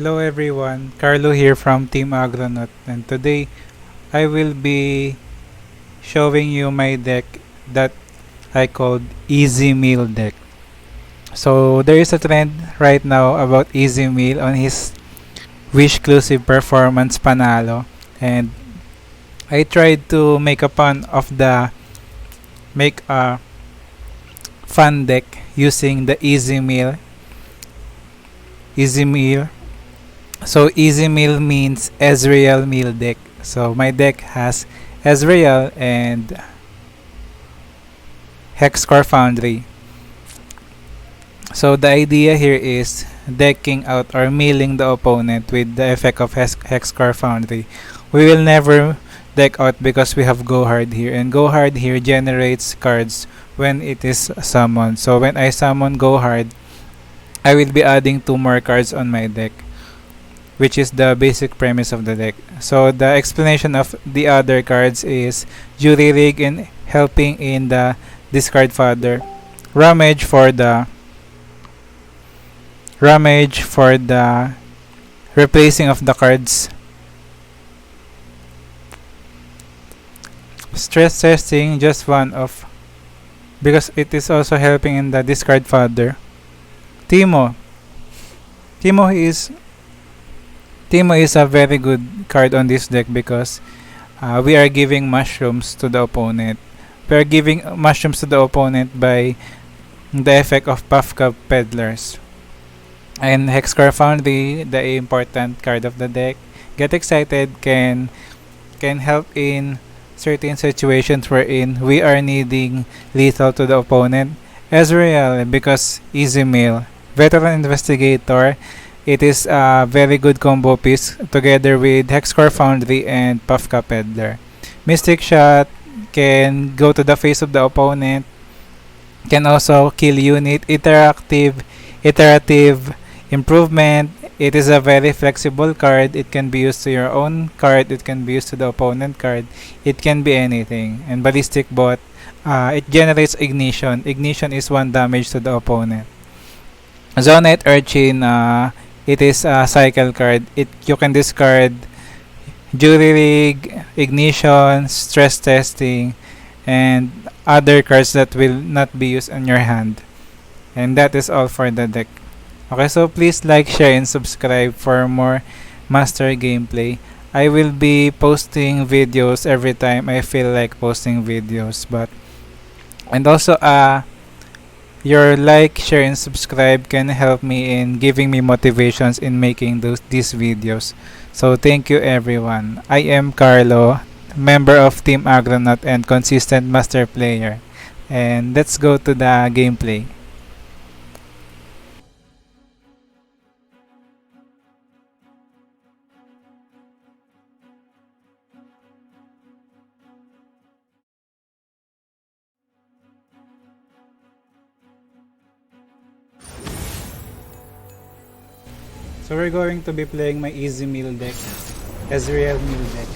Hello everyone, Carlo here from Team Agronaut, and today I will be showing you my deck that I called Easy Meal deck. So there is a trend right now about Easy Meal on his Wish Exclusive Performance Panalo, and I tried to make a make a fun deck using the Easy Meal. So Easy Meal means Ezreal Meal deck. So my deck has Ezreal and Hexcore Foundry. So the idea here is decking out or milling the opponent with the effect of Hexcore Foundry. We will never deck out because we have Go Hard here, and Go Hard here generates cards when it is summoned. So when I summon Go Hard, I will be adding 2 more cards on my deck, which is the basic premise of the deck. So the explanation of the other cards is Jury Rig and helping in the discard fodder, Ramage for the replacing of the cards, Stress Testing just one of because it is also helping in the discard fodder. Timo is a very good card on this deck because we are giving mushrooms to the opponent. We are giving mushrooms to the opponent by the effect of Puff Cup Peddlers. And Hexcore Foundry, the important card of the deck. Get Excited can help in certain situations wherein we are needing lethal to the opponent. Ezreal, because Easy Meal. Veteran Investigator, it is a very good combo piece together with Hexcore Foundry and Puffka Peddler. Mystic Shot can go to the face of the opponent, can also kill unit. Iterative Improvement, it is a very flexible card. It can be used to your own card, it can be used to the opponent card, it can be anything. And Ballistic Bot, it generates Ignition. Ignition is 1 damage to the opponent. Zonite Urchin, it is a cycle card. You can discard Jury Rig, Ignition, Stress Testing, and other cards that will not be used on your hand. And that is all for the deck. Okay, so please like, share, and subscribe for more master gameplay. I will be posting videos every time I feel like posting videos, and also your like, share, and subscribe can help me in giving me motivations in making these videos. So thank you everyone. I am Carlo, member of Team Agronaut and consistent master player. And let's go to the gameplay. So we're going to be playing my Easy Meal deck, Ezreal Meal deck.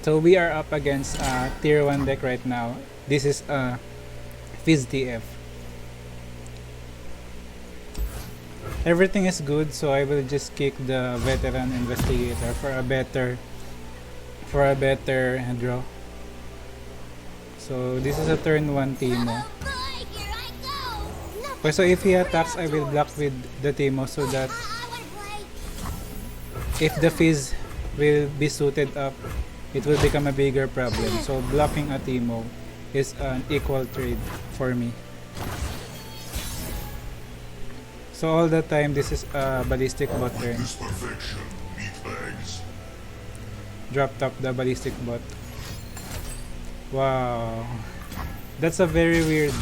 So we are up against a tier 1 deck right now. This is a Fizz TF. Everything is good, so I will just kick the Veteran Investigator for a better draw. So this is a turn 1 Timo. Okay, so if he attacks, I will block with the Timo so that if the Fizz will be suited up, it will become a bigger problem. So blocking a Timo is an equal trade for me. So all the time, this is a Ballistic Bot turn. Drop top the Ballistic Bot. Wow, that's a very weird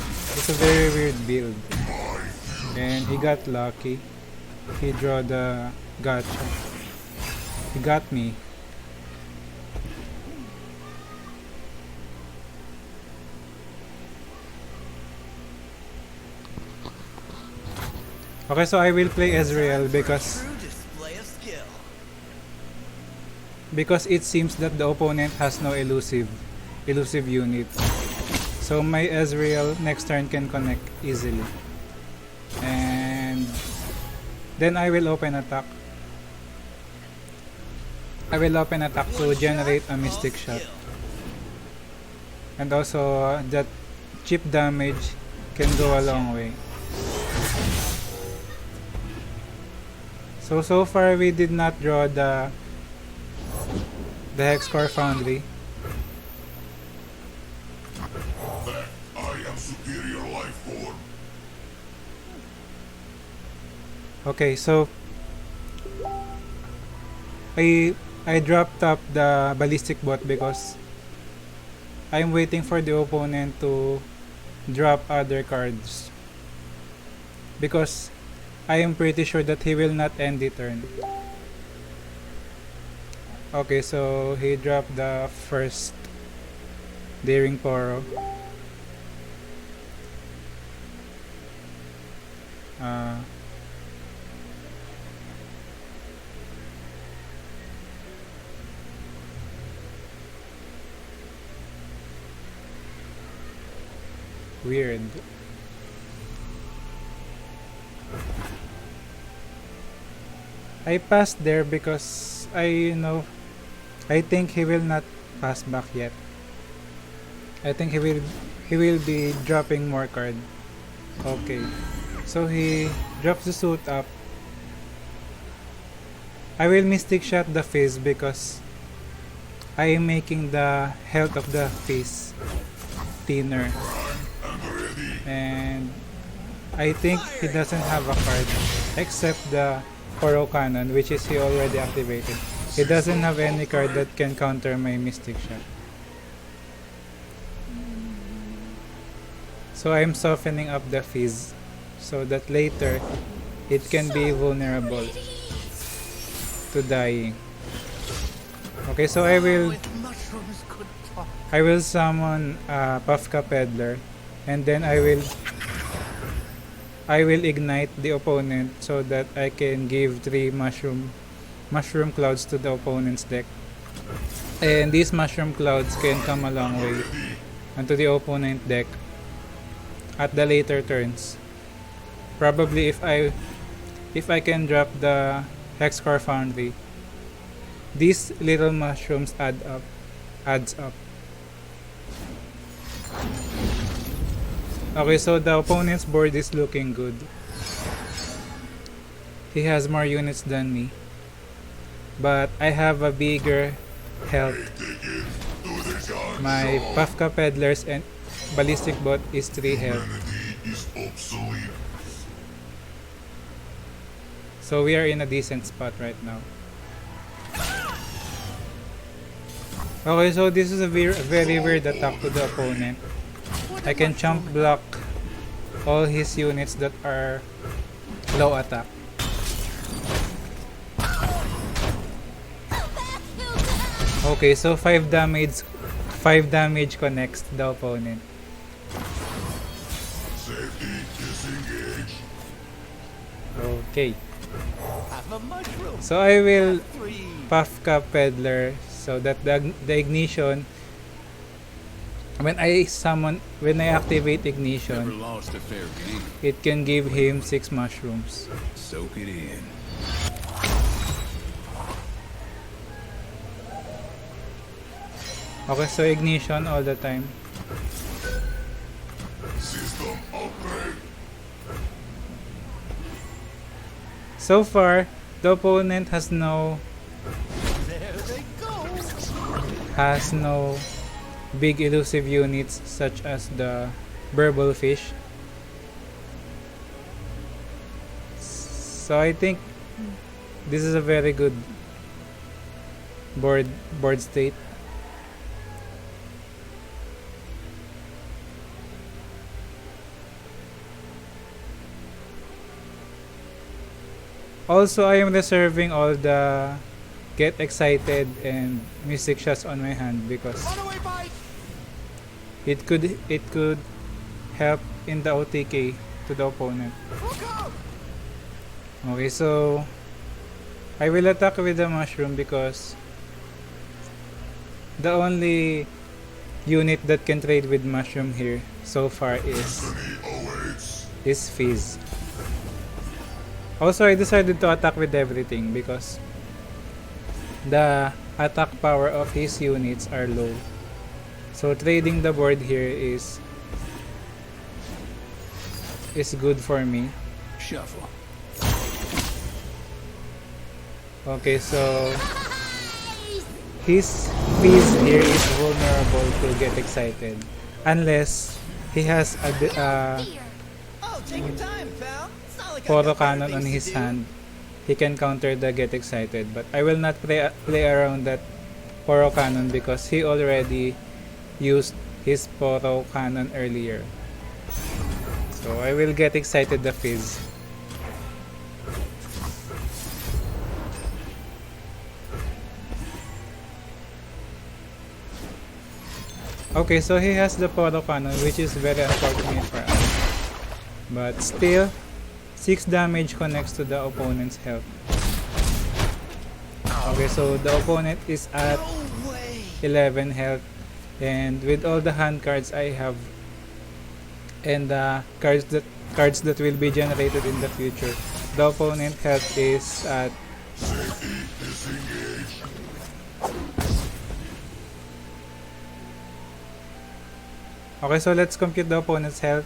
build. And he got lucky. He draw the gotcha. He got me. Okay, so I will play Ezreal because it seems that the opponent has no elusive unit. So my Ezreal next turn can connect easily. And then I will open attack I will open attack to generate a mystic shot. And also that chip damage can go a long way. So far we did not draw the Hex Core Foundry. I am superior life form. Okay, so I dropped up the ballistic bot because I'm waiting for the opponent to drop other cards, because I am pretty sure that he will not end the turn. Okay, so he dropped the first Daring Poro. Weird. I passed there because I think he will not pass back yet. I think he will be dropping more card. Okay. So he drops the suit up. I will Mystic Shot the Fizz because I am making the health of the Fizz thinner. And I think he doesn't have a card except the Poro Cannon, which is he already activated. He doesn't have any card that can counter my Mystic Shot. So I'm softening up the Fizz so that later it can be vulnerable to dying. Okay, so I will summon Puffka Peddler, and then I will ignite the opponent so that I can give 3 mushroom clouds to the opponent's deck. And these mushroom clouds can come a long way onto the opponent deck at the later turns. Probably if I can drop the Hexcore Foundry, these little mushrooms adds up. Okay, so the opponent's board is looking good. He has more units than me, but I have a bigger health. My Puffka Peddlers and Ballistic Bot is 3 health. So we are in a decent spot right now. Okay, so this is a very weird attack to the opponent. I can chump block all his units that are low attack. Okay, so 5 damage connects the opponent. Okay. So I will Puffka Peddler so that the ignition, when I activate ignition, it can give him 6 mushrooms. Soak it in. Okay, so ignition all the time. System upgrade. So far, the opponent has no big elusive units such as the Burble Fish. So I think this is a very good board state. Also, I am reserving all the Get Excited and Mystic Shots on my hand because it could help in the OTK to the opponent. Okay, so I will attack with the mushroom because the only unit that can trade with mushroom here so far is Fizz. Also, I decided to attack with everything because the attack power of his units are low. So trading the board here is good for me. Shuffle. Okay, so his Fizz here is vulnerable to get excited unless he has a Oh, take your time, pal. It's not like I photo got better cannon on things his to do. hand. He can counter the get excited, but I will not play around that photo cannon because he already used his photo cannon earlier. So I will get excited the Fizz. Okay, so he has the photo cannon, which is very unfortunate for us. But still, 6 damage connects to the opponent's health. Okay, so the opponent is at No way. 11 health, and with all the hand cards I have and the cards that will be generated in the future, the opponent health is at okay, so let's compute the opponent's health.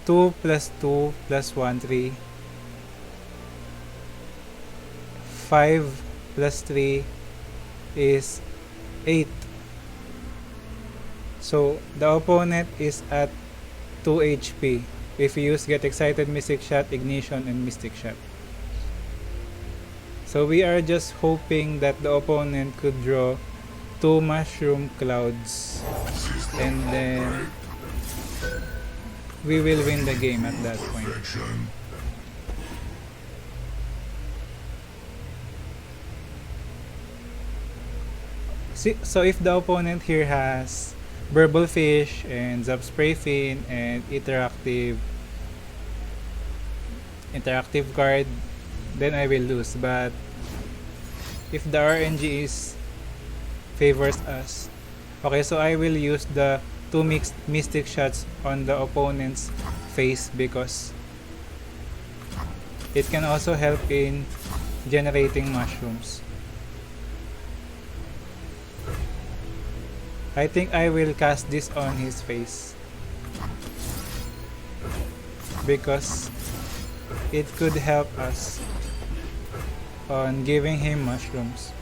2 plus 2 plus 1, 3. 5 plus 3 is 8. So the opponent is at 2 HP if you use Get Excited, Mystic Shot, Ignition, and Mystic Shot. So we are just hoping that the opponent could draw 2 Mushroom Clouds and then we will win the game at that point. So if the opponent here has Burble Fish and Zap Spray Fin and interactive card, then I will lose. But if the RNG favors us, okay, so I will use the 2 Mystic Shots on the opponent's face because it can also help in generating mushrooms. I think I will cast this on his face because it could help us on giving him mushrooms.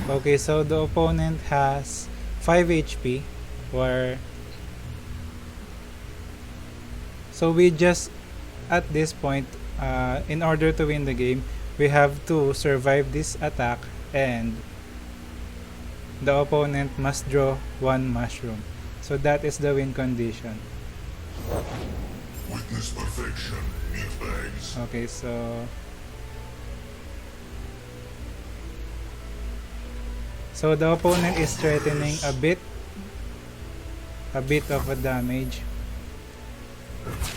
Okay, so the opponent has 5 HP or so we just at this point in order to win the game we have to survive this attack and the opponent must draw 1 mushroom. So that is the win condition. Witness perfection, meatbags. Okay, so the opponent is threatening a bit of a damage.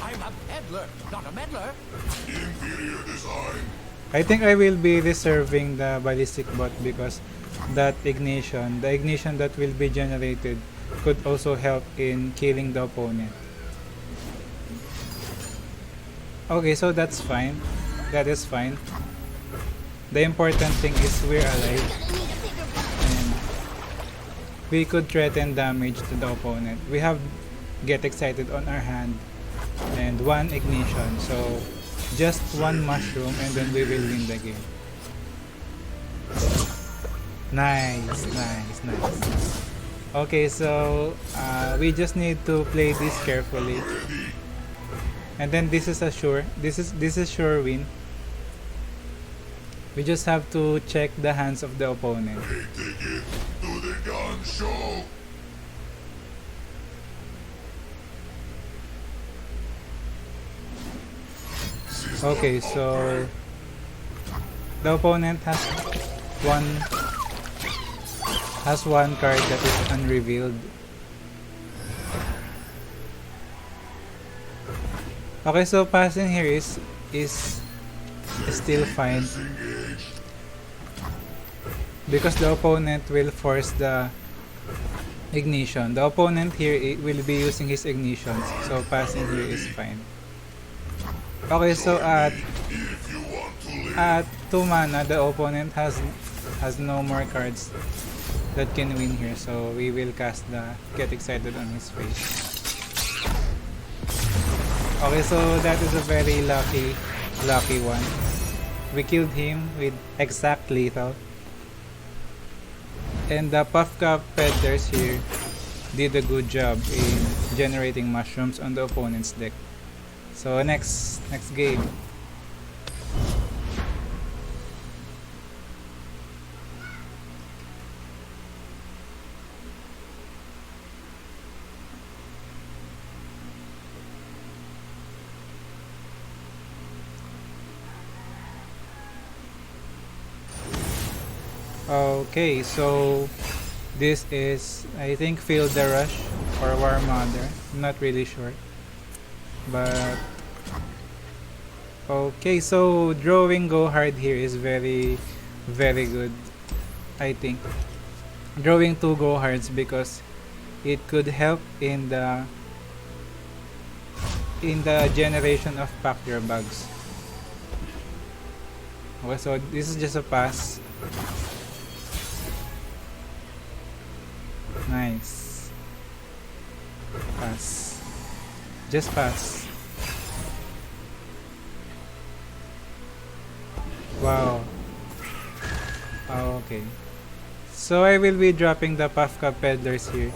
I'm a peddler, not a meddler. Inferior design. I think I will be reserving the ballistic bot because the ignition that will be generated could also help in killing the opponent. Okay, so that's fine. That is fine. The important thing is we're alive. And we could threaten damage to the opponent. We have Get Excited on our hand and 1 ignition. So just 1 mushroom and then we will win the game. Nice. Okay, so we just need to play this carefully. And then this is sure win. We just have to check the hands of the opponent. Hey, take it to the gun show. Okay, so the opponent has one card that is unrevealed. Okay, so passing here is still fine because the opponent will force the ignition. The opponent here will be using his ignitions, so passing here is fine. Okay, so at 2 mana, the opponent has no more cards that can win here, so we will cast the Get Excited on his face. Okay, so that is a very lucky one. We killed him with exact lethal. And the Puffcup Peddlers here did a good job in generating mushrooms on the opponent's deck. So next game. Okay, so this is, I think, Field the Rush or Warmother. I'm not really sure. But okay, so drawing Go Hard here is very good, I think. Drawing 2 Go Hards because it could help in the generation of Pack Your Bags. Okay, so this is just a pass. Nice. Pass. Just pass. Wow. Okay. So I will be dropping the Puffcup Peddlers here.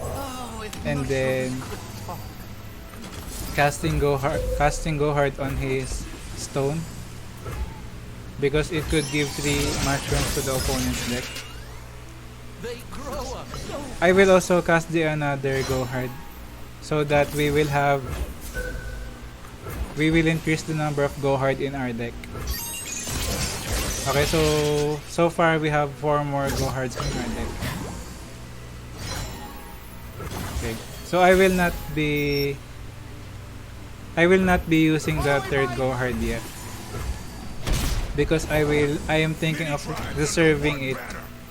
And then casting Go Hard on his stone. Because it could give 3 mushrooms to the opponent's deck. I will also cast the another Go Hard so that we will increase the number of Go Hard in our deck. Okay, so far we have 4 more Go Hards in our deck. Okay, so I will not be using the 3rd Go Hard yet because I am thinking of reserving it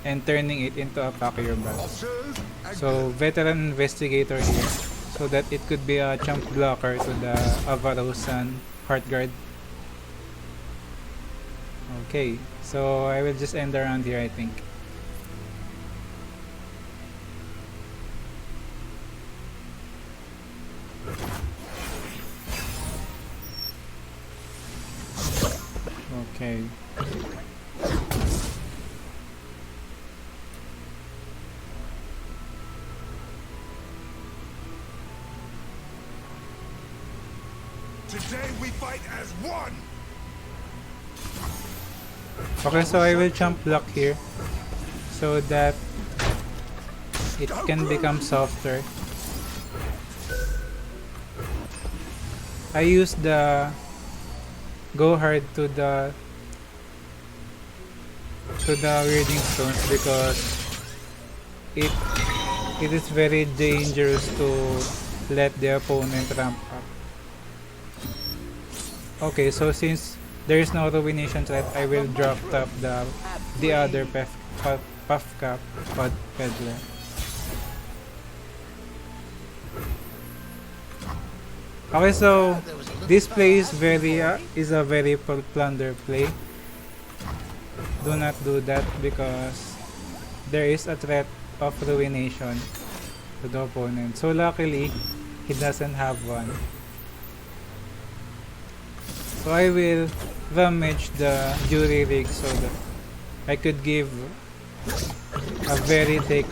and turning it into a Pack Your Bag. So Veteran Investigator here so that it could be a chump blocker to the Avarosan Heartguard. Okay, so I will just end the round here, I think. Okay. Today we fight as one. Okay, so I will chump block here so that it can become softer. I use the Go Hard to the Weirding Stones because it is very dangerous to let the opponent ramp up. Okay, so since there is no ruination threat, I will drop top the other Puffcup Peddler. Okay, so this play is a very plunder play. Do not do that because there is a threat of ruination to the opponent. So luckily, he doesn't have one. So I will damage the Jury Rig so that I could give a very thick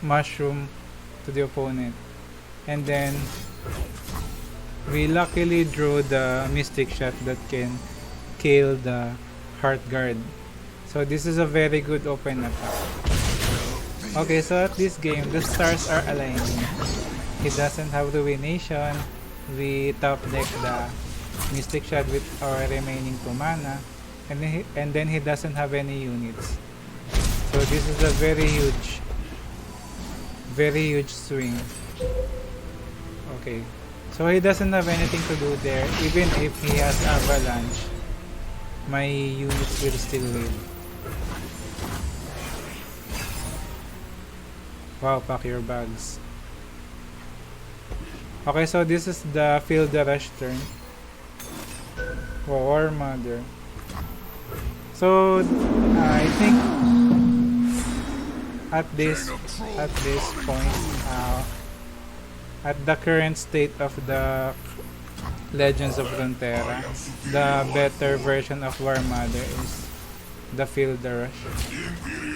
mushroom to the opponent. And then we luckily drew the Mystic Shot that can kill the Heartguard. So this is a very good open attack. Okay, so at this game, the stars are aligning. He doesn't have ruination. We top deck the Mystic Shot with our remaining 2 mana, and then he doesn't have any units. So this is a very huge swing. Okay, so he doesn't have anything to do there. Even if he has Avalanche, my units will still win. Wow, pack your bags. Okay, so this is the Field the Rush turn. Warmother. So I think at this point, at the current state of the Legends of Runeterra, the better version of Warmother is the Field the Rush,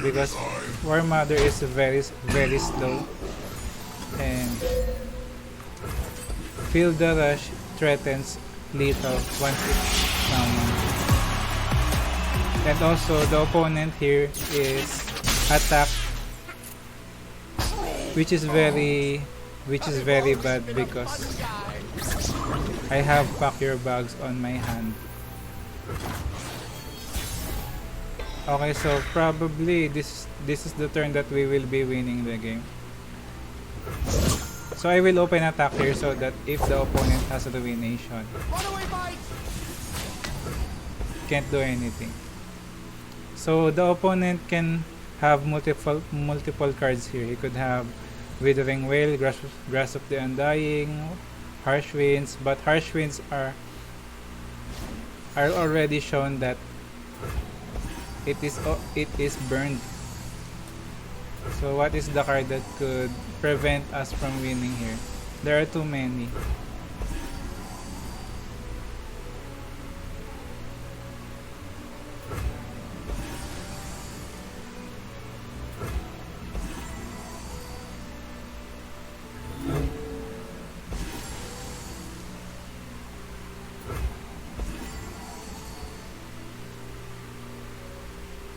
because Warmother is very slow, and Field the Rush threatens lethal once it's summoned. And also the opponent here is attack, which is very bad because I have pack your bags on my hand. Okay, so probably this is the turn that we will be winning the game. So I will open attack here so that if the opponent has ruination, can't do anything. So the opponent can have multiple cards here. He could have Withering Wail, Grasp of the Undying, Harsh Winds, but Harsh Winds are already shown that it is burned. So what is the card that could prevent us from winning here? There are too many.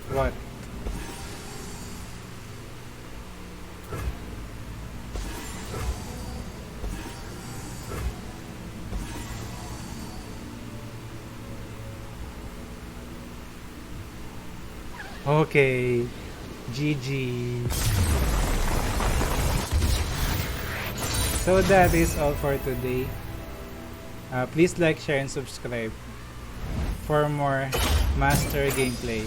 What? Okay, GG. So that is all for today. Please like, share, and subscribe for more master gameplay.